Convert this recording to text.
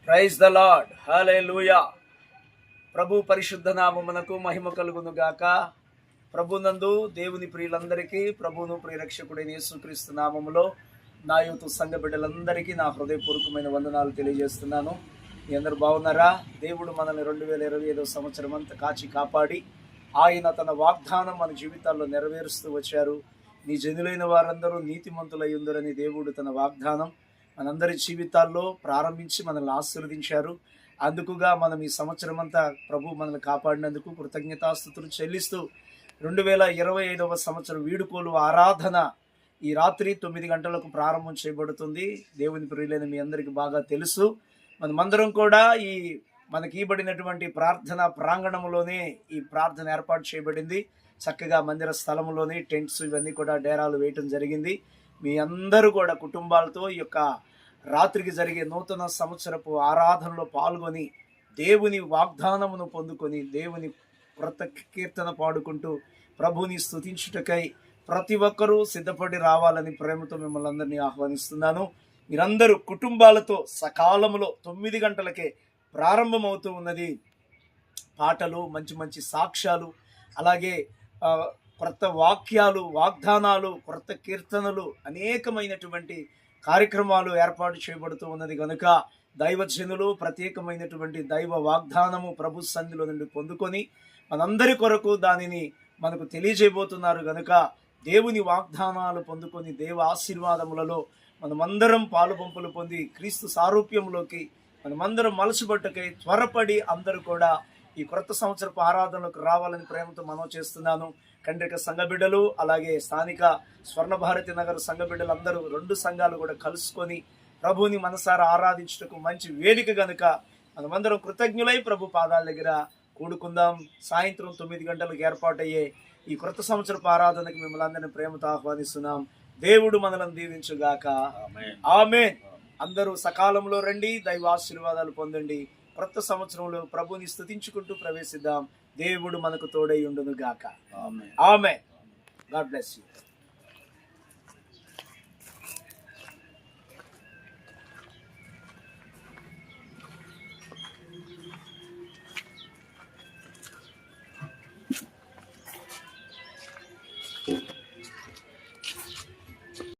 Praise the lord, హల్లెలూయా. ప్రభు పరిశుద్ధ నామమునకు మహిమ కలుగును గాక. ప్రభునందు దేవుని ప్రియులందరికీ, ప్రభువును ప్రియరక్షకుడైన యేసుక్రీస్తు నామములో నా యూత్ సంఘ బిడ్డలందరికీ నా హృదయపూర్వకమైన వందనాలు తెలియజేస్తున్నాను. మీ అందరూ బాగున్నారా? దేవుడు మనల్ని 2025 సంవత్సరం అంతా కాచి కాపాడి ఆయన తన వాగ్దానం మన జీవితాల్లో నెరవేరుస్తూ వచ్చారు. నీ జనులైన వారందరూ నీతిమంతులై ఉందరని దేవుడు తన వాగ్దానం మనందరి జీవితాల్లో ప్రారంభించి మనల్ని ఆశీర్వదించారు. అందుకుగా మనం ఈ సంవత్సరం అంతా ప్రభు మనల్ని కాపాడినందుకు కృతజ్ఞతాస్తుతులు చెల్లిస్తూ 2025 సంవత్సరం వీడుకోలు ఆరాధన ఈ రాత్రి 9 గంటలకు ప్రారంభం చేయబడుతుంది. దేవుని ప్రియులైన మీ అందరికీ బాగా తెలుసు. మనమందరం కూడా మనకి ఇవ్వబడినటువంటి ప్రార్థన ప్రాంగణంలోనే ఈ ప్రార్థన ఏర్పాటు చేయబడింది. చక్కగా మందిర స్థలంలోనే టెంట్స్ ఇవన్నీ కూడా డేరాలు వేయటం జరిగింది. మీ అందరూ కూడా కుటుంబాలతో ఈ యొక్క రాత్రికి జరిగే నూతన సంవత్సరపు ఆరాధనలో పాల్గొని దేవుని వాగ్దానమును పొందుకొని దేవుని క్రొత్త కీర్తన పాడుకుంటూ ప్రభుని స్తుతించుటకై ప్రతి ఒక్కరూ సిద్ధపడి రావాలని ప్రేమతో మిమ్మల్ని అందరినీ ఆహ్వానిస్తున్నాను. మీరందరూ కుటుంబాలతో సకాలంలో 9 గంటలకే ప్రారంభమవుతూ ఉన్నది. పాటలు, మంచి మంచి సాక్ష్యాలు, అలాగే క్రొత్త వాక్యాలు, వాగ్దానాలు, క్రొత్త కీర్తనలు, అనేకమైనటువంటి కార్యక్రమాలు ఏర్పాటు చేయబడుతూ ఉన్నది కనుక దైవజనులు ప్రత్యేకమైనటువంటి దైవ వాగ్దానము ప్రభు సన్నిధిలో నుండి పొందుకొని మనందరి కొరకు దానిని మనకు తెలియజేయబోతున్నారు కనుక దేవుని వాగ్దానాలు పొందుకొని దేవ ఆశీర్వాదములలో మనమందరం పాలుపంపులు పొంది క్రీస్తు సారూప్యంలోకి మనమందరం మలసుబట్టకై త్వరపడి అందరూ కూడా ఈ క్రొత్త సంవత్సరపు ఆరాధనలకు రావాలని ప్రేమతో మనవి చేస్తున్నాను. కండ్రిక సంఘ బిడ్డలు, అలాగే స్థానిక స్వర్ణ భారతి నగర్ సంఘ బిడ్డలు అందరూ 2 సంఘాలు కూడా కలుసుకొని ప్రభుని మనసారా ఆరాధించుటకు మంచి వేదిక గనుక మనమందరం కృతజ్ఞులై ప్రభు పాదాల దగ్గర కూడుకుందాం. సాయంత్రం 9 గంటలకు ఏర్పాటయ్యే ఈ క్రొత్త సంవత్సరపు ఆరాధనకు మిమ్మల్ని అందరినీ ప్రేమతో ఆహ్వానిస్తున్నాం. దేవుడు మనలను దీవించుగాక. ఆమేన్. అందరూ సకాలంలో రండి, దైవ ఆశీర్వాదాలు పొందండి. క్రొత్త సంవత్సరంలో ప్రభుని స్తుతించుకుంటూ ప్రవేశిద్దాం. దేవుడు మనకు తోడై ఉండును గాక. ఆమేన్. God bless you.